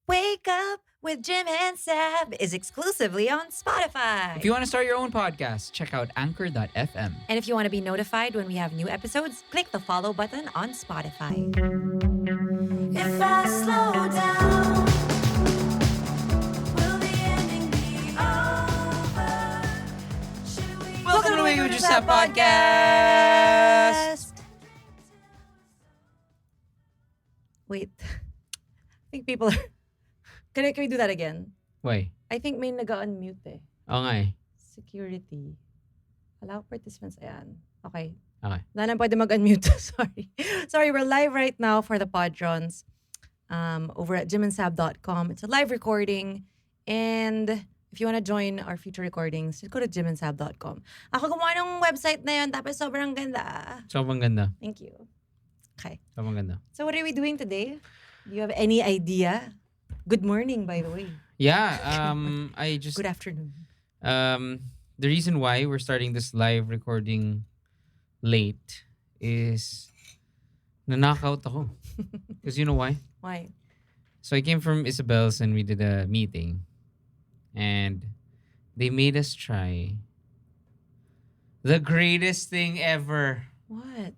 Wake Up with Jim and Sab is exclusively on Spotify. If you want to start your own podcast, check out anchor.fm. And if you want to be notified when we have new episodes, click the follow button on Spotify. If I slow down, will the ending be over? Welcome to the Wake Up with Sab podcast. Wait. I think people are... Can we do that again? Why? I think may nag-unmute eh. Oo nga eh. Security. Allow participants. Ayan. Okay. Okay. Wala na pwede mag-unmute. Sorry, we're live right now for the Podrons over at jimandsab.com. It's a live recording. And if you want to join our future recordings, just go to jimandsab.com. Ako gumawa ng website na yun, tapos sobrang ganda. Sobrang ganda. Thank you. Okay. Sobrang ganda. So what are we doing today? Do you have any idea? Good morning, by the way. Yeah, Good afternoon. The reason why we're starting this live recording late is na-knockout ako. Because you know why? Why? So I came from Isabel's and we did a meeting. And they made us try the greatest thing ever. What?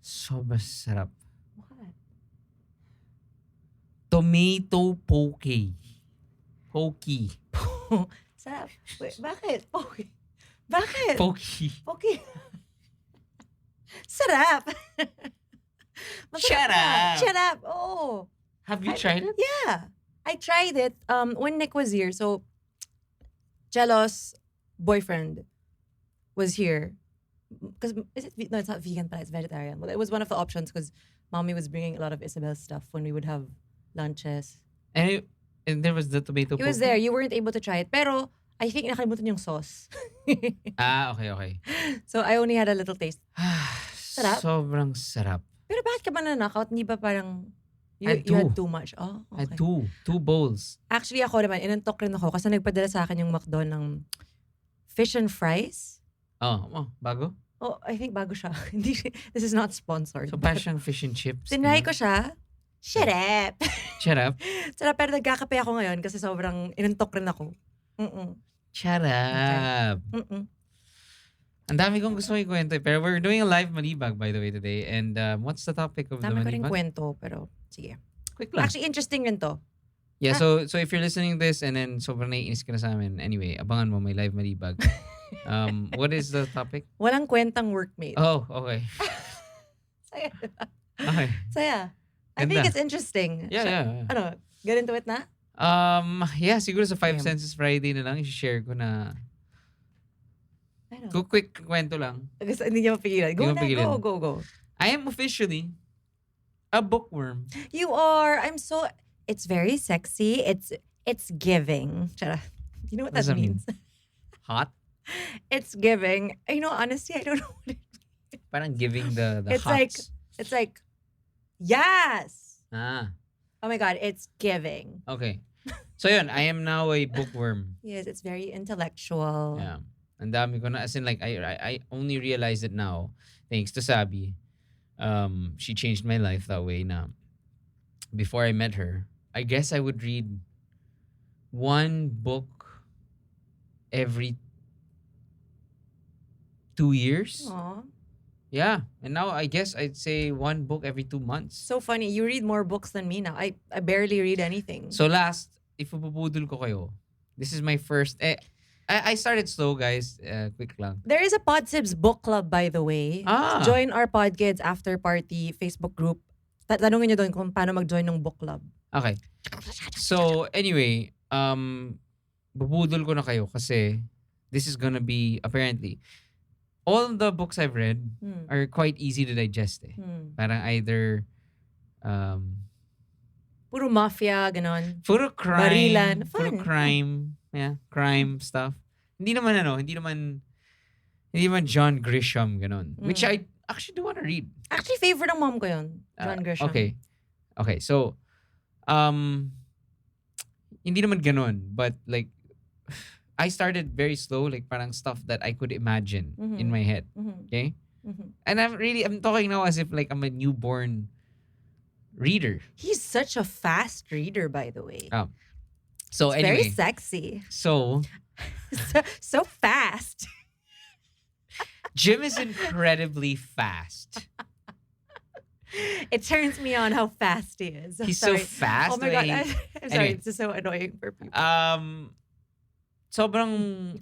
Sobrang sarap. What? Tomato poke. Pokey. Sarap. Wait, bakit? Okay. Bakit? Pokey. Okay. Sarap. Shut up. Shut up. Oh. Have you tried it? Yeah. I tried it when Nick was here. So, Jello's boyfriend was here. Because no, it's not vegan, but it's vegetarian. Well, it was one of the options because mommy was bringing a lot of Isabel's stuff when we would have lunches. And there was the tomato It was there. You weren't able to try it. Pero, I think nakalimutan yung sauce. Okay. So, I only had a little taste. Sarap? Sobrang sarap. Pero bakit ka ba na-knockout? Hindi ba parang you had too much? Oh, okay. I had two bowls. Actually, ako naman, inantok rin ako kasi nagpadala sa akin yung McDo ng fish and fries. Oh, bago? Oh, I think bago siya. This is not sponsored. So, parang fish and chips. Tinry ko siya. Shut up. Shut up. Sarap, pero nagkakape ako ngayon kasi sobrang inantok rin ako. Shut up. Okay. Ang dami kong gusto ikwento pero we're doing a live MALIBAG by the way today. And what's the topic of Dami the ko rin MALIBAG? kwento, pero sige. Quick lang. Actually, interesting rin to. Yeah, so if you're listening to this and then sobrang naiinis ka na sa amin, anyway, abangan mo, may live MALIBAG. What is the topic? Walang kwentang workmate. Oh, okay. Saya, diba? Okay. Saya. I think it's interesting. Yeah. Ano, get into it na? Yeah, siguro sa 5 Senses Friday na lang, i-share ko na. Quick kwento lang. Gusto, hindi niya mapigilan. Go. I am officially a bookworm. You are. It's very sexy. It's giving. Chara. You know what that means? Hot? It's giving. You know, honestly, I don't know what it means. Parang giving the it's hots. It's like, yes. Ah. Oh my God, it's giving. Okay. So yun, I am now a bookworm. Yes, it's very intellectual. Yeah. Ang dami ko na, as in like, I only realized it now, thanks to Sabi. She changed my life that way na. Before I met her, I guess I would read one book every 2 years. Aww. Yeah. And now I guess I'd say one book every 2 months. So funny. You read more books than me now. I barely read anything. So last, if pupudol ko kayo, this is my first... I started slow, guys. Quick lang. There is a Podsibs book club, by the way. Join our Podkids After Party Facebook group. Tanungin nyo doon kung paano mag-join ng book club. Okay. So, anyway, bubudol ko na kayo kasi this is gonna be, apparently, all the books I've read are quite easy to digest eh. Parang either... Puro mafia, ganon. Puro crime. Barilan. Fun. Puro crime. Yeah, crime stuff. Hindi naman John Grisham, ganon. Which I actually do want to read. Actually, favorite ng mom ko yun. John Grisham. Okay. So, hindi naman ganon. But like, I started very slow, like parang stuff that I could imagine in my head. Okay? And I'm talking now as if like I'm a newborn reader. He's such a fast reader, by the way. Oh. So It's very anyway, sexy. so So fast. Jim is incredibly fast. It turns me on how fast he is. I'm He's so sorry. fast. Oh my the way god, he- I'm sorry. Anyway. It's just so annoying for people. Sobrang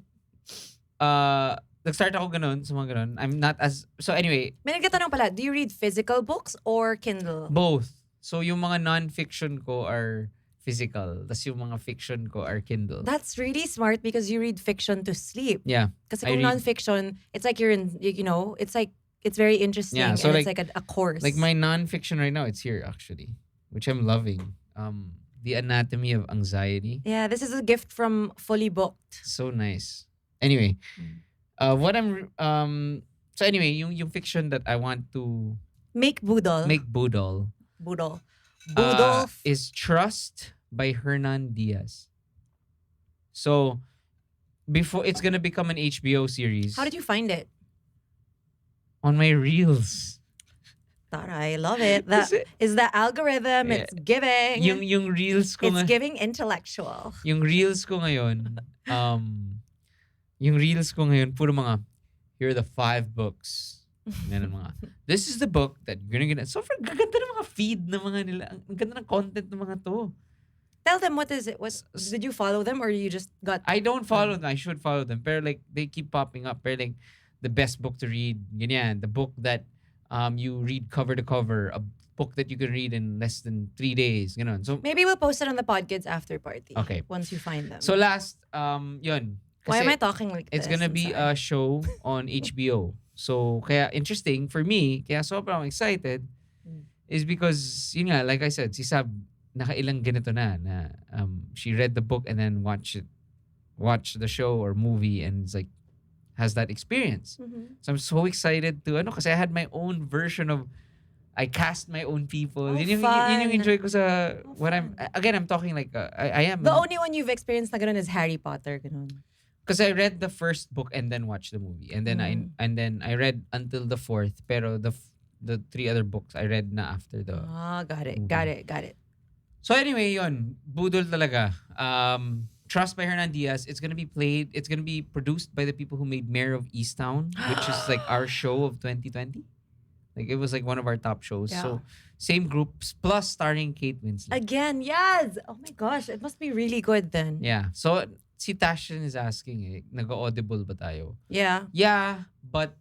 nag-start ako ganun, sa mga ganun. I'm not as so anyway, May nagtatanong pala, do you read physical books or Kindle? both. So yung mga non-fiction ko are physical, tas yung mga fiction ko are Kindle. That's really smart because you read fiction to sleep. Yeah. Kasi I kung read- non-fiction, it's like you're in, it's like, it's very interesting. Yeah, so and like- it's like a course. Like my non-fiction right now, it's here actually, which I'm loving. The Anatomy of Anxiety. Yeah, this is a gift from Fully Booked. So nice. Anyway, what I'm so anyway, yung fiction that I want to Make Boodle. make Boodle Boodle. Boodle. is Trust by Hernan Diaz. So before it's gonna become an HBO series. How did you find it? On my reels. Tara, I love it. That Kasi- is the algorithm. Yeah. It's giving. Yung reels ko It's nga- giving intellectual. yung reels ko ngayon, yung reels ko ngayon, puro mga, here are the 5 books. Ganun mga, this is the book that you're gonna get. So, gaganda ng mga feed ng mga nila. Ang ganda ng content ng mga to. Tell them what is it? Did you follow them or you just got? I don't follow them. I should follow them. Pero like, they keep popping up. Pero like, the best book to read, ganyan. The book that you read cover to cover. A book that you can read in less than 3 days. Ganun. So, Maybe we'll post it on the Podkids after party. Okay. Once you find them. so last, yun. why am Kasi I talking like this? it's gonna I'm be sorry. a show on HBO. So, kaya interesting for me, kaya sobrang excited, is because, yun nga, like I said, si Saab, nakailang ganito na she read the book and then watched the show or movie and it's like, has that experience. Mhm. So I'm so excited to, kasi I had my own version of, I cast my own people. Oh, yun yung fun. enjoy ko sa, Oh, what I'm, fun. again, I'm talking like, I am. The only one you've experienced na ganun is Harry Potter. Ganun. Because I read the first book and then watched the movie, and then I read until the 4th. Pero the 3 other books I read na after the. Got it. movie. Got it. So anyway, yun, budol talaga. Trust by Hernan Diaz. It's gonna be played. It's gonna be produced by the people who made Mayor of Easttown, which is like our show of 2020. Like it was like one of our top shows. Yeah. So same groups plus starring Kate Winslet. Again, yes. Oh my gosh, it must be really good then. Yeah. So si Tashin is asking, nag-audible ba tayo? Yeah. Yeah, but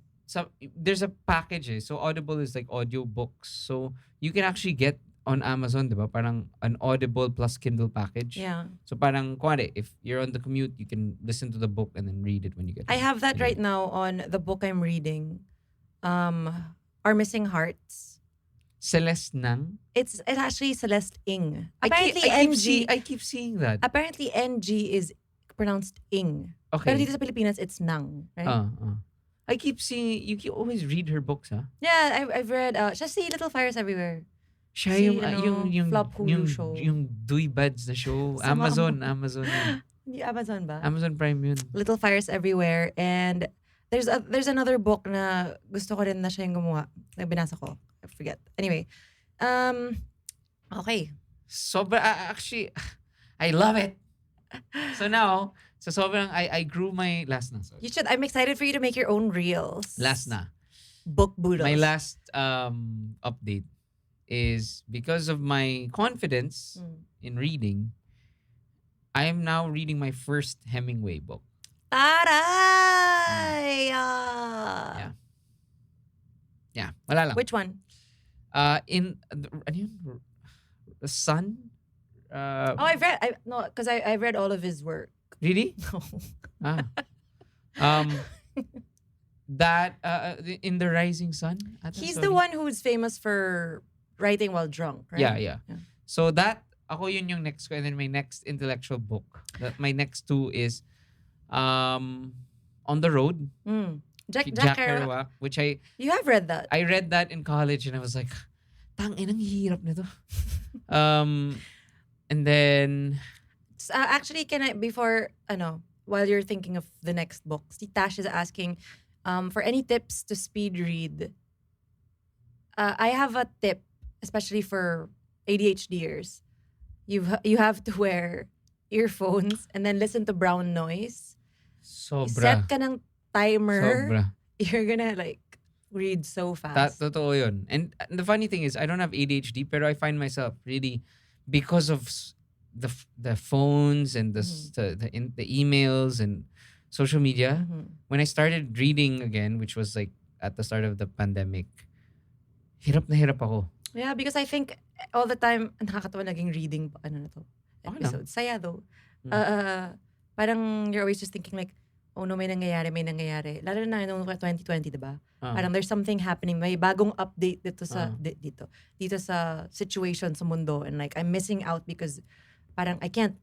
there's a package So Audible is like audio books. So you can actually get on Amazon, diba? Parang an Audible plus Kindle package. Yeah. So parang, kuwari, if you're on the commute, you can listen to the book and then read it when you get I home. have that Yeah. right now on the book I'm reading. Our Missing Hearts. Celeste Nang. It's actually Celeste Ing. I Apparently keep seeing that. Apparently NG is pronounced Ing. Pero Okay. dito sa Pilipinas it's Nang, right? I keep seeing, you can always read her books, ha? Yeah, I've read just see Little Fires Everywhere. Siya Si, yung flop Hulu show. yung Dui Buds na show. Sama- Amazon yun. Hindi Amazon ba? Amazon Prime yun. Little Fires Everywhere, and there's another book na gusto ko rin na siya yung gumawa. Binasa ko. I forget. Anyway. Okay. Actually, I love it. So now, sobrang I grew my last na. Sorry. You should. I'm excited for you to make your own reels. Last na. Book Boodles. My last update is because of my confidence in reading, I am now reading my first Hemingway book. Taray! Yeah. Yeah, wala lang. Which one? Ano yun? The Sun? I've read. Because I read all of his work. Really? Ah. That in the Rising Sun. He's the one who's famous for writing while drunk, right? Yeah. So that ako yun yung next ko, and then my next intellectual book. My next 2 is On the Road. Jack Kerouac, which You have read that. I read that in college and I was like, tangin ang hirap nito. And then Actually, can I while you're thinking of the next book, si Tash is asking for any tips to speed read. I have a tip, especially for ADHDers, you have to wear earphones and then listen to brown noise. Sobra. Set ka ng timer. Sobra. You're gonna like read so fast. Totoo yun. And the funny thing is, I don't have ADHD, pero I find myself really, because of the phones and the emails and social media, when I started reading again, which was like at the start of the pandemic, hirap na hirap ako. Yeah, because I think all the time, nakakatawa naging reading, ano na to, episode. Saya though. Parang you're always just thinking like, oh no, may nangyayari. Lalo na noong 2020, diba? Parang there's something happening. May bagong update dito sa dito sa situation sa mundo, and like I'm missing out because parang I can't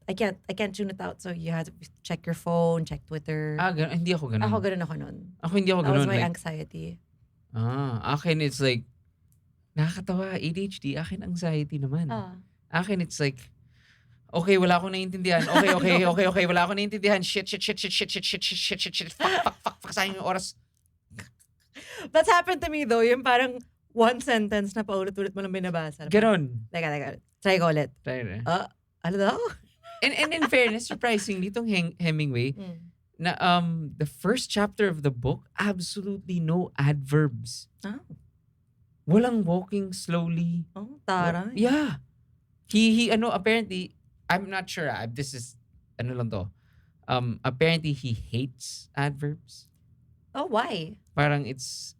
tune it out. So you have to check your phone, check Twitter. Hindi ako ganun. Ako ganun ako nun. Hindi ako ganun. That was my anxiety. Akin it's like, nakakatawa, ADHD. Akin anxiety naman. Akin it's like, okay, wala akong naiintindihan. Okay, wala akong naiintindihan. Shit. Fuck, sayang yung oras. That's happened to me though. Yung parang one sentence na paulit-ulit mo lang binabasa. Ganon. Teka. Try ko ulit. Try. Ano daw? And in fairness, surprisingly, itong Hemingway, na the first chapter of the book, absolutely no adverbs. Walang walking slowly. Taray. Yeah. He apparently, I'm not sure. This is, lang to. Apparently, he hates adverbs. Oh, why? Parang it's,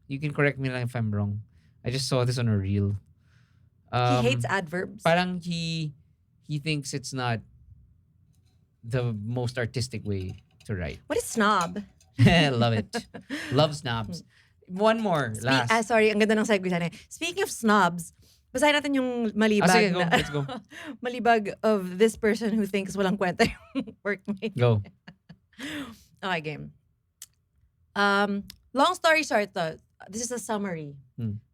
you can correct me if I'm wrong. I just saw this on a reel. He hates adverbs. Parang he thinks it's not the most artistic way to write. What is snob? Love it. Love snobs. One more, last. Sorry, ang ganda ng segue sana. Speaking of snobs, basahin natin yung malibag. Sige, go. Let's go. Malibag of this person who thinks walang kwenta yung workmate. Go. Okay, game. Long story short, this is a summary.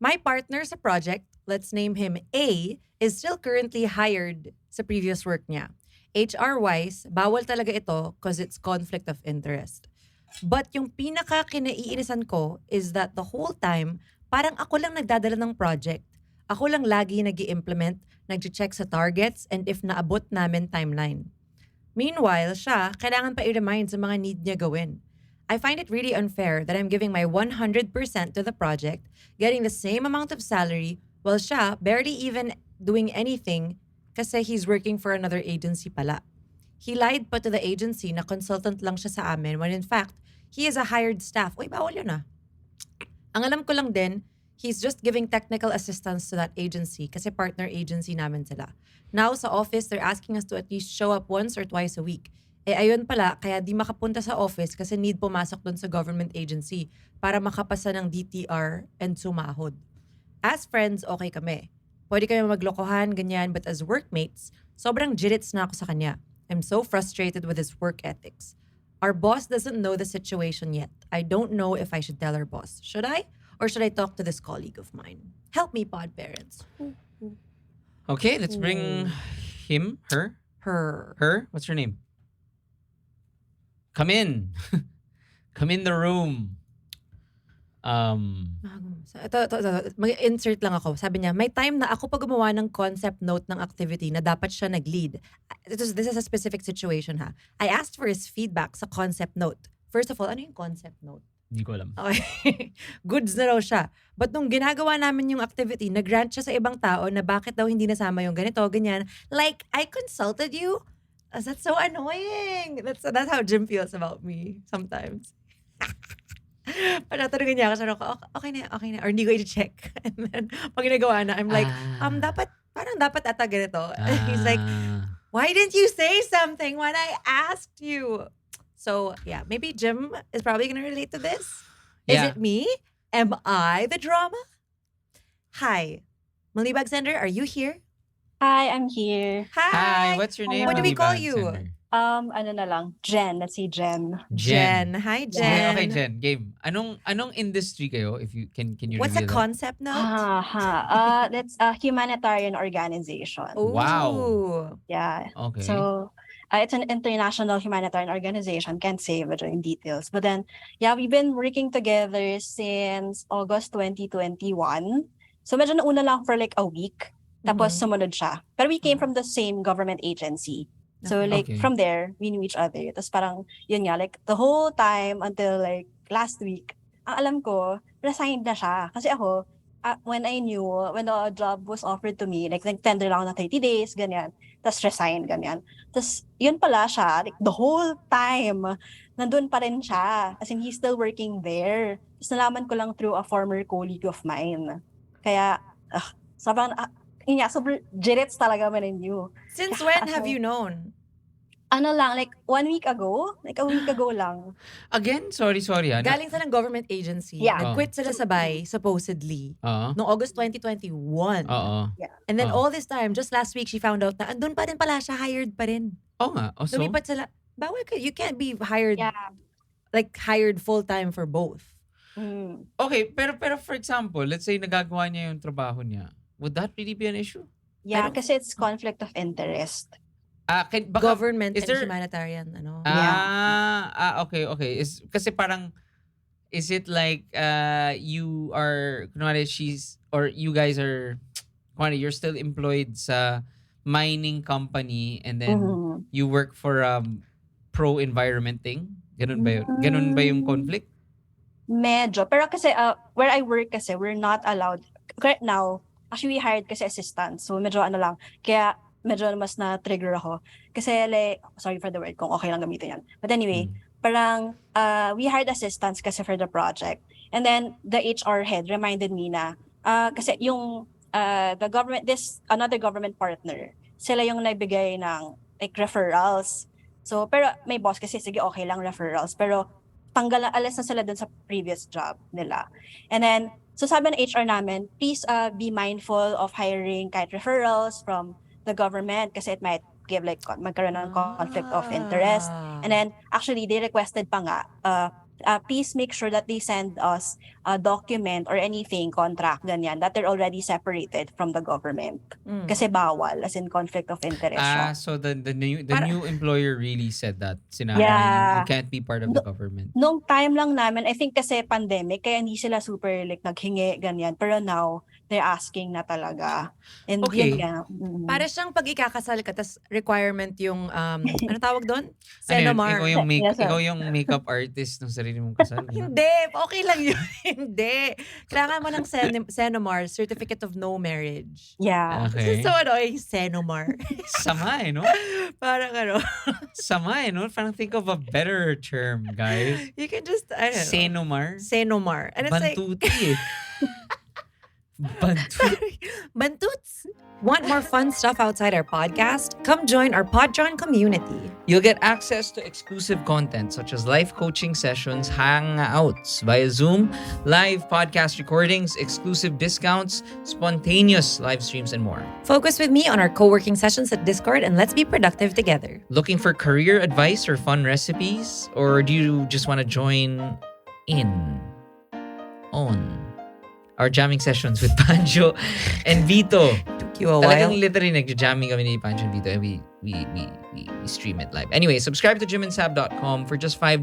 My partner sa project, let's name him A, is still currently hired sa previous work niya. HR-wise, bawal talaga ito because it's conflict of interest. But yung pinaka-kinaiinisan ko is that the whole time, parang ako lang nagdadala ng project. Ako lang lagi nag-i-implement, nag-check sa targets, and if naabot namin timeline. Meanwhile, siya, kailangan pa i-remind sa mga need niya gawin. I find it really unfair that I'm giving my 100% to the project, getting the same amount of salary, while siya barely even doing anything kasi he's working for another agency pala. He lied pa to the agency na consultant lang siya sa amin when in fact, he is a hired staff. Uy, bawal yun ah. Ang alam ko lang din, he's just giving technical assistance to that agency kasi partner agency namin sila. Now sa office, they're asking us to at least show up once or twice a week. Ayun pala, kaya di makapunta sa office kasi need pumasok dun sa government agency para makapasa ng DTR and sumahod. As friends, okay kami. Pwede kami maglokohan, ganyan, but as workmates, sobrang jirits na ako sa kanya. I'm so frustrated with his work ethics. Our boss doesn't know the situation yet. I don't know if I should tell our boss. Should I? Or should I talk to this colleague of mine? Help me, pod parents. Okay, let's bring him, her. Her? What's her name? Come in. Come in the room. Mag-insert lang ako. Sabi niya, may time na ako pa gumawa ng concept note ng activity na dapat siya nag-lead. This is a specific situation ha. I asked for his feedback sa concept note. First of all, ano yung concept note? Hindi ko alam. Okay. Goods na raw siya. But nung ginagawa namin yung activity, nag-grant siya sa ibang tao na bakit daw hindi nasama yung ganito, ganyan. Like, I consulted you? That's so annoying. That's how Jim feels about me sometimes. Panatanungin niya ako, so ako, okay na. Or hindi ko i-check. And then, pag ginagawa na, I'm like, dapat ata ganito. He's like, why didn't you say something when I asked you? So, yeah, maybe Jim is probably going to relate to this. Is it me? Am I the drama? Hi. Malibag Sender, are you here? Hi, I'm here. Hi, what's your name? What do we call you? Ano na lang, Jen. Let's say Jen. Jen. Hi, Jen. Okay, Jen. Game. Anong industry kayo? If you can you What's the reveal that? concept note? That's a humanitarian organization. Ooh. Wow. Yeah. Okay. So, it's an international humanitarian organization. Can't say it in details. But then, yeah, we've been working together since August 2021. So medyo nauna lang for like a week. Tapos Mhm. sumunod siya. Pero we came from the same government agency. So Okay. like Okay. from there, we knew each other. Tapos parang, yun nga, like the whole time until like last week, ang alam ko, resigned na siya. Kasi ako, when I knew, when the job was offered to me, like nag-tender lang ako na 30 days, ganyan. Tapos resign, ganyan. Tapos yun pala siya, like the whole time, nandun pa rin siya. As in, he's still working there. Tapos nalaman ko lang through a former colleague of mine. Kaya, sobrang, yun nga, super Jirits talaga man in you. Since when have you known? Ano lang, like 1 week ago? Like a week ago lang. Again, sorry. Galing sa ng government agency. Yeah. Nag-quit sila sabay, supposedly. Oo. Noong August 2021. Oo. And then Oo. all this time, just last week, she found out na andun pa rin pala siya, hired pa rin. Oo nga. Oh, so, Lumipat sila. Bawal ka. You can't be hired, Yeah. like hired full-time for both. okay, pero for example, let's say nagagawa niya yung trabaho niya. Would that really be an issue? Yeah, don't- kasi it's conflict of interest. Baka, Government is and there- humanitarian, ano. okay. Kasi parang, is it like you are, kunwari you guys are, kunwari you're still employed sa mining company and then Mhm. you work for pro-environment thing? Ganun ba yun? Ganun ba yung conflict? Medyo. Pero kasi where I work kasi, we're not allowed. Right now, actually we hired kasi assistant. So medyo ano lang. Kaya medyo mas na-trigger ako. Kasi like, sorry for the word kung okay lang gamitin yan. But anyway, parang we hired assistants kasi for the project. And then the HR head reminded me na kasi yung the government, another government partner, sila yung nagbigay ng like referrals. So pero may boss kasi sige okay lang referrals, pero alis na sila dun sa previous job nila. And then so sabi ng HR namin, please be mindful of hiring kahit referrals from the government kasi it might give like magkaroon ng conflict of interest. And then actually they requested pa nga please make sure that they send us a document or anything, contract, ganyan, that they're already separated from the government. Kasi bawal, as in conflict of interest siya. So the new employer really said that. Sinabi, Yeah. you can't be part of the government. Nung time lang namin, I think kasi pandemic, kaya hindi sila super like naghingi, ganyan. Pero now, they're asking na talaga. And Okay. yun nga. Para siyang pag ikakasal ka, tas requirement yung, ano tawag doon? Ano yun? Senomar. Yes, sir. Ikaw yung makeup artist ng sarili mong kasal. no? Hindi, okay lang yun. Hindi. Kailangan mo ng Senomar, Certificate of No Marriage. Yeah. Okay. So annoying, Senomar. Sama no? Parang ano, Sama no? Parang think of a better term, guys. you can just, I don't know. Senomar. Senomar. And it's like, Bantuti eh. Bantuti. Bantuts. Want more fun stuff outside our podcast? Come join our Podjon community. You'll get access to exclusive content such as live coaching sessions, hangouts via Zoom, live podcast recordings, exclusive discounts, spontaneous live streams, and more. Focus with me on our co-working sessions at Discord and let's be productive together. Looking for career advice or fun recipes? Or do you just want to join on our jamming sessions with Pancho and Vito? Took you a while. Talagang literally nagja-jamming kami ni Pancho and Vito and we stream it live. Anyway, subscribe to jimandsab.com for just $5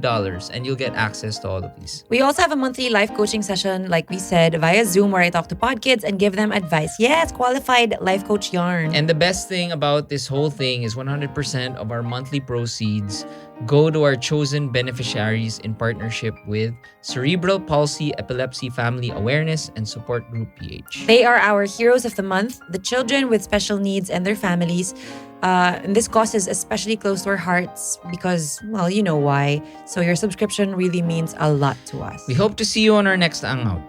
and you'll get access to all of these. We also have a monthly life coaching session, like we said, via Zoom where I talk to pod kids and give them advice. Yes, qualified life coach yarn. And the best thing about this whole thing is 100% of our monthly proceeds go to our chosen beneficiaries in partnership with Cerebral Palsy Epilepsy Family Awareness and Support Group PH. They are our heroes of the month, the children with special needs and their families. And this cause is especially close to our hearts because, well, you know why. So your subscription really means a lot to us. We hope to see you on our next hangout.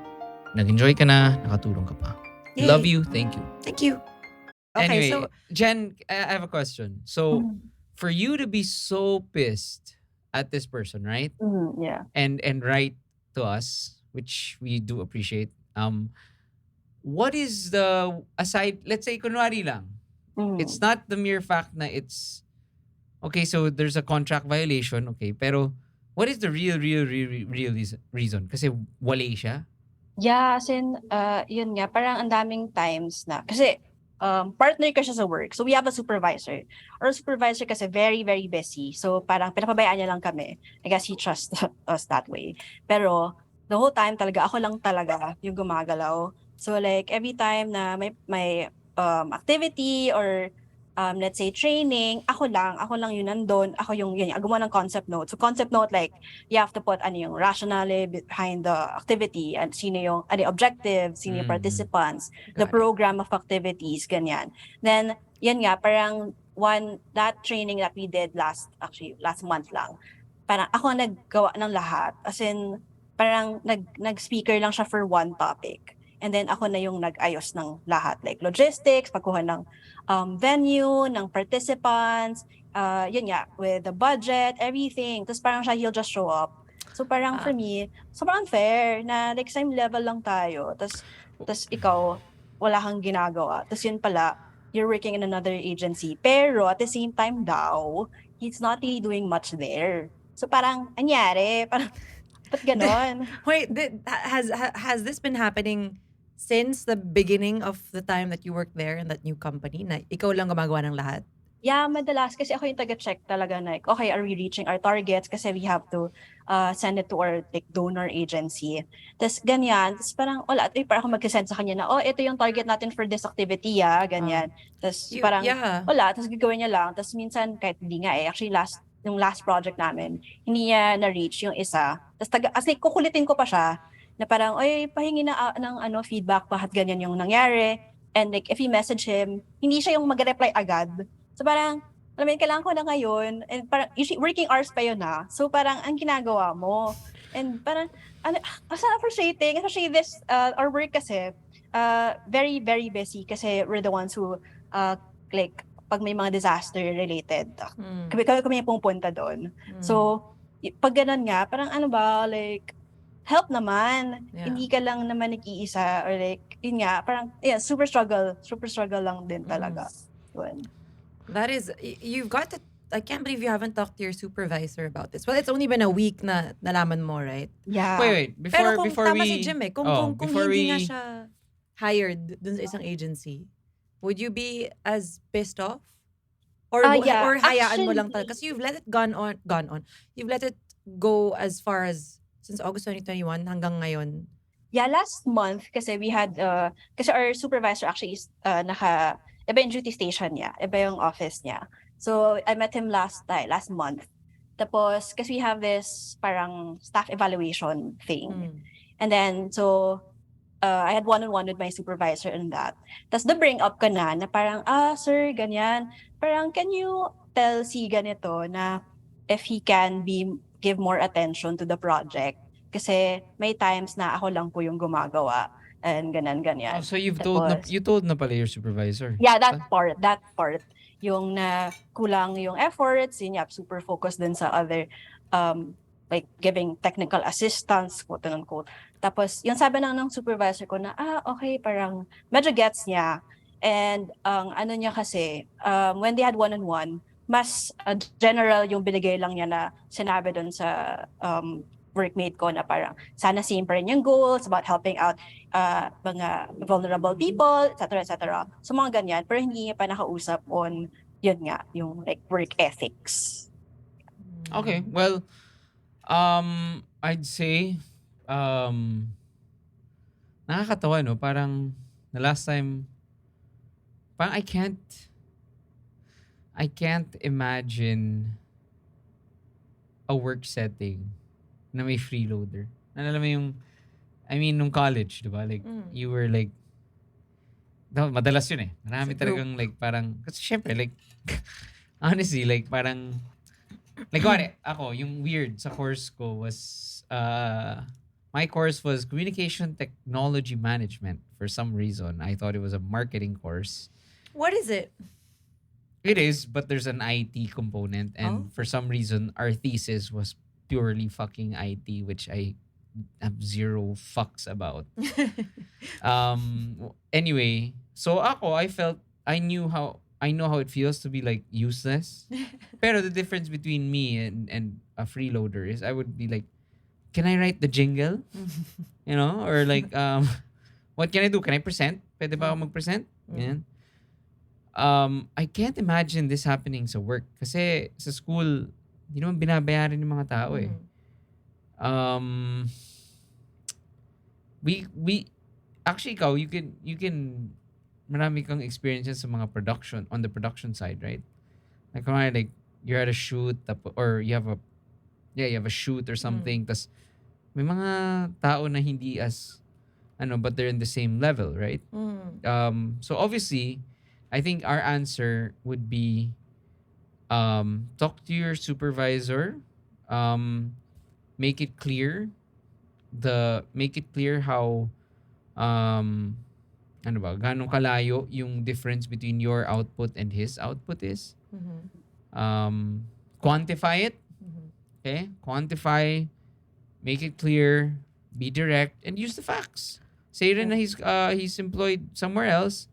Nag-enjoy ka na, nakatulong ka pa. Yay. Love you, thank you. Thank you. Okay, Anyway, so Jen, I have a question. So, for you to be so pissed at this person, right? Yeah. And write to us, which we do appreciate. What is the aside? Let's say kunwari lang. It's not the mere fact na it's okay. So there's a contract violation. Okay, pero what is the real reason? Kasi wale siya. Yeah, as in, yun nga, parang ang daming times na, kasi partner ko siya sa work. So we have a supervisor. Our supervisor kasi very, very busy. So parang pinapabayaan niya lang kami. I guess he trusts us that way. Pero the whole time talaga, ako lang talaga yung gumagalaw So like every time na may activity or let's say training, ako lang yung nandun, ako yung yun, gumawa ng concept note. So concept note, like you have to put ano yung rationale behind the activity, and sino yung ano yung objective, sino yung participants, the Got it. program of activities, ganyan. Then yan nga, parang that training that we did last month lang, parang ako ang naggawa ng lahat. As in, parang nag-speaker lang siya for one topic. And then ako na yung nag-ayos ng lahat. Like logistics, pagkuha ng venue, ng participants, yun nga, with the budget, everything. Tapos parang siya, he'll just show up. So parang for me, sobrang unfair na like same level lang tayo. Tapos ikaw, wala kang ginagawa. Tapos yun pala, you're working in another agency. Pero at the same time daw, he's not really doing much there. So parang, anyari? Parang, ba't ganon? Wait, has this been happening since the beginning of the time that you worked there in that new company? Na ikaw lang gumagawa ng lahat? Yeah, madalas kasi ako yung taga-check talaga like, okay, are we reaching our targets? Kasi we have to send it to our like donor agency. Tapos ganyan, tapos parang wala, parang ako mag-send sa kanya na, oh, ito yung target natin for this activity, ganyan. Tapos parang wala, tapos gagawin niya lang. Tapos minsan kahit hindi nga actually yung last project namin, hindi niya na-reach yung isa. Tapos as like, kukulitin ko pa siya na parang, oy, pahingi ng feedback, bakit ganyan yung nangyari. And like, if you message him, hindi siya yung mag-reply agad. So parang, alam mo, kailangan ko na ngayon, and parang, usually, working hours pa yun so parang, ang ginagawa mo. And parang, frustrating, especially this, our work kasi, very, very busy kasi we're the ones who, like, pag may mga disaster related, kami yung pumunta doon. So, pag ganun nga, parang ano ba, like, help naman. Hindi ka lang naman nag-iisa, or like, yun nga, parang, super struggle lang din talaga. Yun. That is, you've got to, I can't believe you haven't talked to your supervisor about this. Well, it's only been a week na nalaman mo, right? Yeah. Wait. Pero kung Before tama we... si Jim kung hindi nga siya hired dun sa isang agency, would you be as pissed off? Or hayaan mo lang talaga? Kasi you've let it gone on. You've let it go as far as since August 2021 hanggang ngayon. Yeah, last month kasi we had kasi our supervisor actually is iba yung duty station niya, iba yung office niya. So I met him last month. Tapos kasi we have this parang staff evaluation thing. And then so I had one-on-one with my supervisor on that. Tapos the bring up ka na parang sir, ganyan. Parang can you tell si ganito na if he can give more attention to the project? Kasi may times na ako lang po yung gumagawa and ganyan. Oh, so you told na pala your supervisor? Yeah, that part. Yung na kulang yung efforts, yun super focused din sa other like giving technical assistance, quote unquote. Tapos yung sabi ng supervisor ko na okay, parang medyo gets niya. And ano niya kasi when they had one-on-one, mas general yung binigay lang niya na sinabi doon sa workmate ko na parang sana same pa rin yung goals about helping out mga vulnerable people, etc. So mga ganyan, pero hindi niya pa nakausap on yun nga, yung like work ethics. Okay, well, I'd say nakakatawa, no? Parang the last time, parang I can't imagine a work setting na may freeloader. Alam mo yung, I mean, nung college, di ba? Like, you were like, madalas yun Marami talagang like, parang, kasi syempre, like, honestly, like, parang, like, ako, yung weird sa course ko was, my course was Communication Technology Management. For some reason, I thought it was a marketing course. What is it? It is, but there's an IT component. And for some reason, our thesis was purely fucking IT, which I have zero fucks about. Anyway, so I know how it feels to be like useless. Pero the difference between me and a freeloader is I would be like, can I write the jingle? You know, or like what can I do? Can I present? Pwede ba ako mag-present? Yan. I can't imagine this happening sa work kasi sa school hindi naman binabayaran ng mga tao actually ikaw, you can marami kang experiences sa mga production on the production side, right? Like kunwari, like you're at a shoot or you have a shoot or something, tas may mga tao na hindi as but they're in the same level, right? So obviously, I think our answer would be talk to your supervisor, um make it clear how um gaano kalayo yung difference between your output and his output is. Quantify it, okay? Quantify, make it clear, be direct, and use the facts. Say rin na he's employed somewhere else,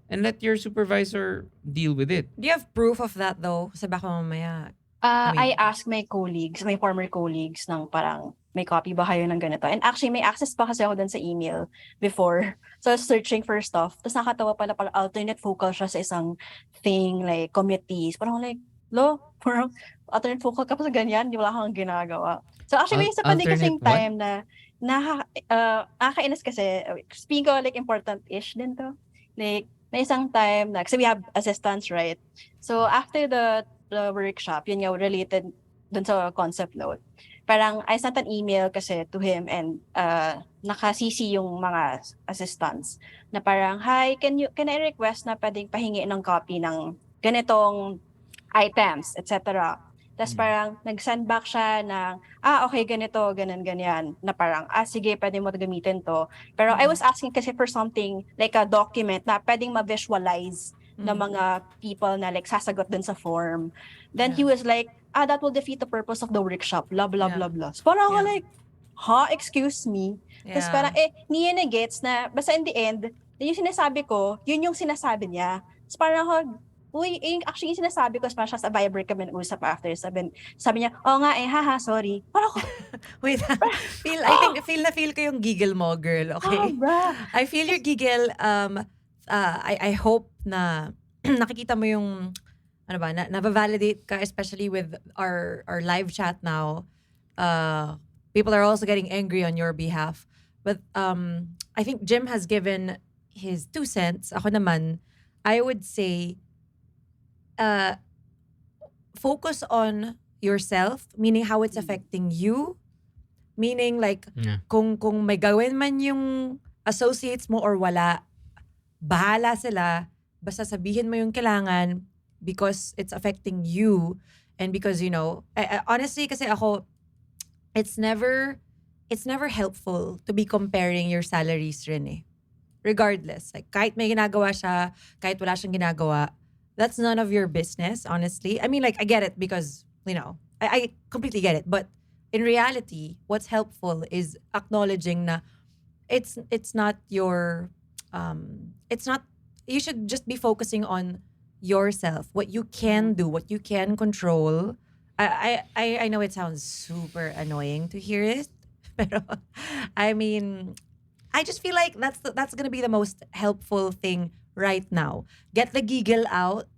and let your supervisor deal with it. Do you have proof of that though? Kasi baka mamaya. I asked my former colleagues ng parang, may copy ba kayo ng ganito? And actually, may access pa kasi ako dun sa email before. So, I was searching for stuff. Tapos nakatawa pala alternate focal siya sa isang thing, like committees. Parang like, parang alternate focal ka pa sa ganyan, di wala kang ginagawa. So, actually, may isa pa din kasing time na nakakainis kasi, speaking ko, like, important-ish din to. Like, may isang time na, kasi we have assistants, right? So, after the workshop, yun nga, related dun sa concept note. Parang, I sent an email kasi to him and naka-CC yung mga assistants na parang, hi, can I request na pwedeng pahingi ng copy ng ganitong items, etc. Tapos parang nag-send back siya ng, okay, ganito, ganyan, na parang, sige, pwede mo gamitin to. Pero I was asking kasi for something, like a document na pwedeng ma-visualize ng mga people na like sasagot dun sa form. Then he was like, that will defeat the purpose of the workshop, blah, blah, blah, blah. So parang ako like, excuse me? Tapos parang, niya na gets na, basta in the end, yung sinasabi ko, yun yung sinasabi niya. Tapos parang ako, actually yung sinasabi ko, parang siya sa Viber kami nag-usap after. Sabi niya, haha, sorry. Parang ako, wait, I feel ko yung giggle mo, girl, okay? I feel your giggle. I hope na nakikita mo yung na-validate ka, especially with our live chat now. People are also getting angry on your behalf. But I think Jim has given his 2 cents. Ako naman, I would say, focus on yourself, meaning how it's affecting you. Meaning like, kung may gawin man yung associates mo or wala, bahala sila. Basta sabihin mo yung kailangan because it's affecting you and because, honestly, kasi ako, it's never helpful to be comparing your salaries rin eh. Regardless. Like, kahit may ginagawa siya, kahit wala siyang ginagawa, that's none of your business, honestly. I mean, like, I get it because, I completely get it. But in reality, what's helpful is acknowledging na it's not your, you should just be focusing on yourself, what you can do, what you can control. I know it sounds super annoying to hear it, pero I mean, I just feel like that's gonna be the most helpful thing right now. Get the giggle out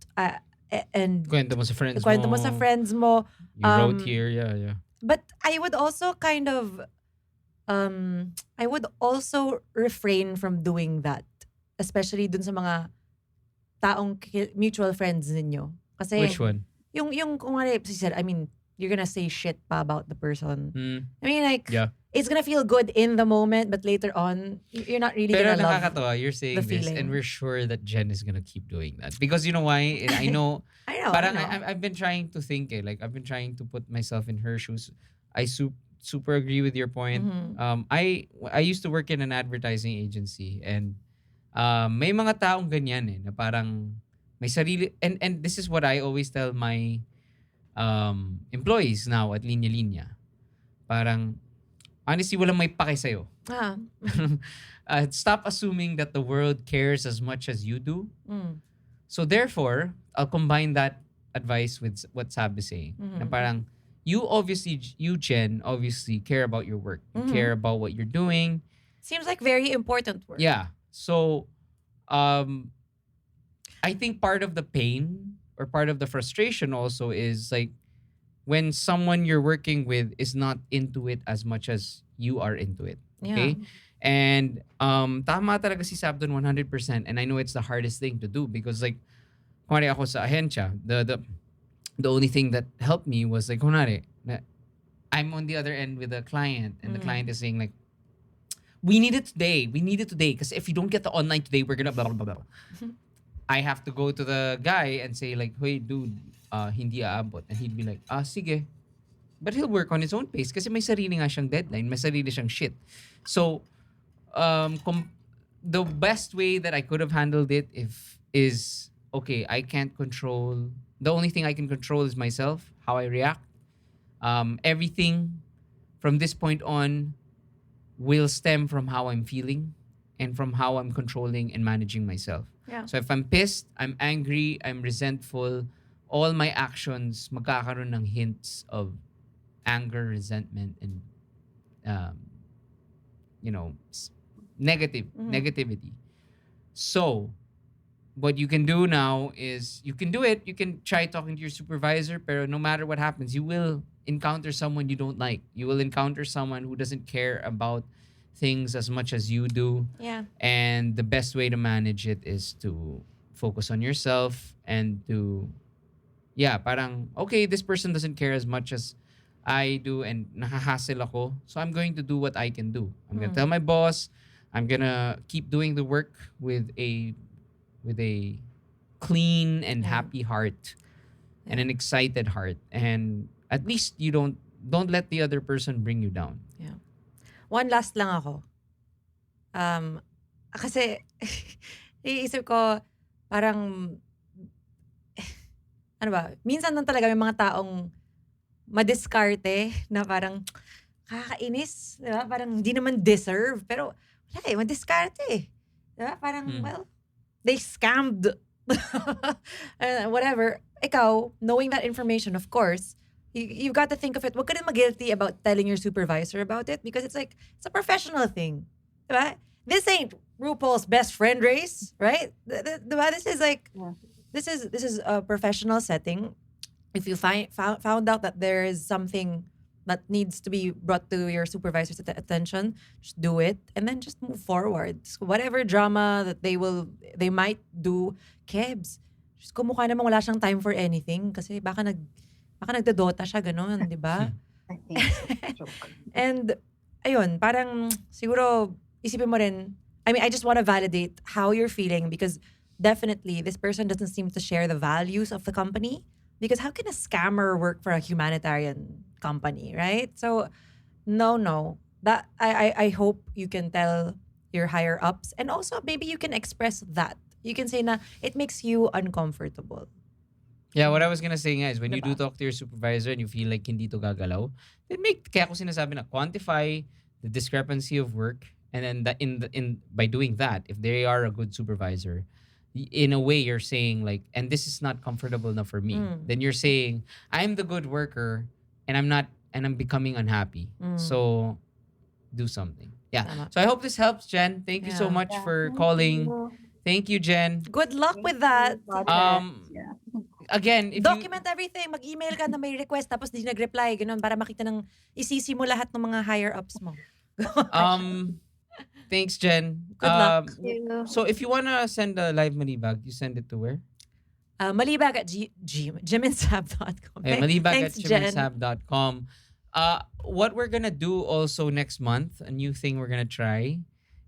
and Kwento mo sa friends mo. You wrote here, yeah. But I would also kind of, I would also refrain from doing that, especially dun sa mga taong mutual friends ninyo. Kasi Which one? Yung kung ano, I mean, you're gonna say shit pa about the person. I mean, like, it's gonna feel good in the moment, but later on, you're not really Pero gonna love nakakatawa, you're saying the this, feeling. and we're sure that Jen is gonna keep doing that. Because you know why? I know. I know. Parang I've been trying to think like I've been trying to put myself in her shoes. I super agree with your point. I used to work in an advertising agency and may mga taong ganyan na parang may sarili, and this is what I always tell my employees now at Linya Linya. Parang honestly, walang may pake sa'yo. Stop assuming that the world cares as much as you do. So therefore, I'll combine that advice with what Saab is saying. Na parang, you Jen, obviously care about your work. You care about what you're doing. Seems like very important work. Yeah. So, I think part of the pain or part of the frustration also is like when someone you're working with is not into it as much as you are into it. Okay? And tama talaga si Saab dun 100%. And I know it's the hardest thing to do because like, kunwari ako sa ahensya, the only thing that helped me was like, kunwari, I'm on the other end with a client and the client is saying like, we need it today. Because if you don't get the online today, we're gonna blah, blah, blah, blah. I have to go to the guy and say like, hey dude, hindi aabot. And he'd be like, sige. But he'll work on his own pace kasi may sarili nga siyang deadline, may sarili siyang shit. So, the best way that I could have handled it is, okay, I can't control, the only thing I can control is myself, how I react. Everything from this point on will stem from how I'm feeling and from how I'm controlling and managing myself. Yeah. So if I'm pissed, I'm angry, I'm resentful, all my actions magkakaroon ng hints of anger, resentment, and negativity. So what you can do now is you can do it. You can try talking to your supervisor, pero no matter what happens, you will encounter someone you don't like. You will encounter someone who doesn't care about things as much as you do. Yeah. And the best way to manage it is to focus on yourself and to, parang, okay, this person doesn't care as much as I do and nahahassle ako. So I'm going to do what I can do. I'm going to tell my boss. I'm going to keep doing the work with a clean and happy heart and an excited heart. And at least you don't let the other person bring you down. Yeah. One last lang ako. Kasi iisip ko parang ano ba, minsan lang talaga may mga taong madiskarte na parang kakainis, di ba? Parang hindi naman deserve. Pero wala madiskarte. Di ba? Parang, well, they scammed. Whatever. Ikaw, knowing that information, of course, you've got to think of it. Huwag ka rin mag-guilty about telling your supervisor about it because it's like, it's a professional thing. Diba? This ain't RuPaul's best friend race, right? Diba? This is like, this is a professional setting. If you found out that there is something that needs to be brought to your supervisor's attention, just do it and then just move forward. So whatever drama that they might do, Kebs, just kumukha namang wala siyang time for anything kasi baka nagdodota siya ganun, di ba? I think so. And ayun, parang siguro isipin mo rin, I mean, I just want to validate how you're feeling because definitely this person doesn't seem to share the values of the company. Because how can a scammer work for a humanitarian company, right? So, no. That I hope you can tell your higher ups, and also maybe you can express that. You can say na it makes you uncomfortable. Yeah, what I was gonna say nga is when you Diba? do talk to your supervisor and you feel like hindi to gagalaw, then kaya ko sinasabi na quantify the discrepancy of work, and then by doing that, if they are a good supervisor, in a way you're saying like, and this is not comfortable enough for me, then you're saying I'm the good worker and I'm becoming unhappy. So do something. Yeah. Tama. So I hope this helps, Jen. Thank you so much for calling. Thank you, Jen. Good luck with that. Again, if Document everything. Mag-email ka na may request tapos di nag-reply. Ganun, para makita ng isisi mo lahat ng mga higher ups mo. thanks, Jen. Good luck. So if you wanna send a live MALIBAG, you send it to where? Malibag at jimindsab.com. Malibag at Thanks, Jen. jimindsab.com. What we're gonna do also next month, a new thing we're gonna try,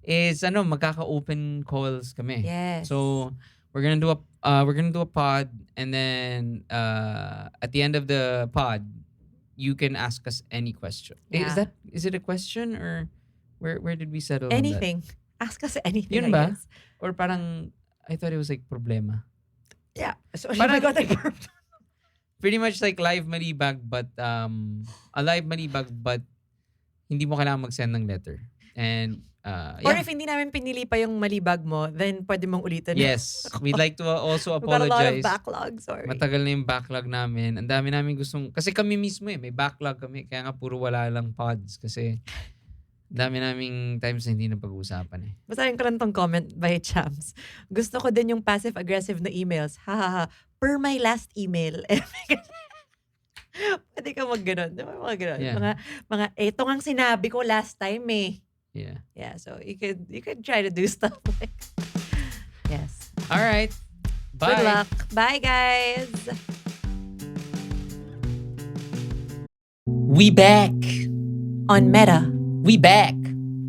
is magkaka-open calls kami. Yes. So we're gonna do a pod, and then at the end of the pod, you can ask us any question. Yeah. Is it a question or where did we settle Anything. Ask us anything, Yun I ba? guess. on that? Or parang I thought it was like problema. Yeah. So, Parang- I got it burped. Pretty much like live MALIBAG, but a live MALIBAG, but hindi mo kailangan mag-send ng letter. And Or if hindi namin pinili pa yung malibag mo, then pwede mong ulitin. yes, we'd like to also We've got a lot of apologize. backlog, sorry. Matagal na yung backlog namin. Ang dami namin gustong, kasi kami mismo may backlog kami. Kaya nga puro wala lang pods. Kasi dami naming times na hindi na pag-uusapan eh. Basahin ko lang tong comment by Chams. Gusto ko din yung passive-aggressive na emails. Ha ha ha. Per my last email. Pwede ka mag-ganon. Diba mga ganon? Yeah. Mga, eto ngang sinabi ko last time eh. Yeah. Yeah, so you could try to do stuff like yes. All right. Bye. Good luck. Bye guys. We back. On Meta, We back.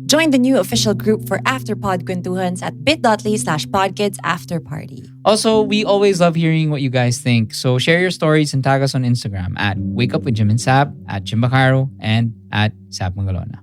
join the new official group for Afterpod Kwentuhans at bit.ly/podkidsafterparty. Also, we always love hearing what you guys think. So share your stories and tag us on Instagram at Wake Up with Jim and Sab, at Jim Bacaro, and at Sab Mangalona.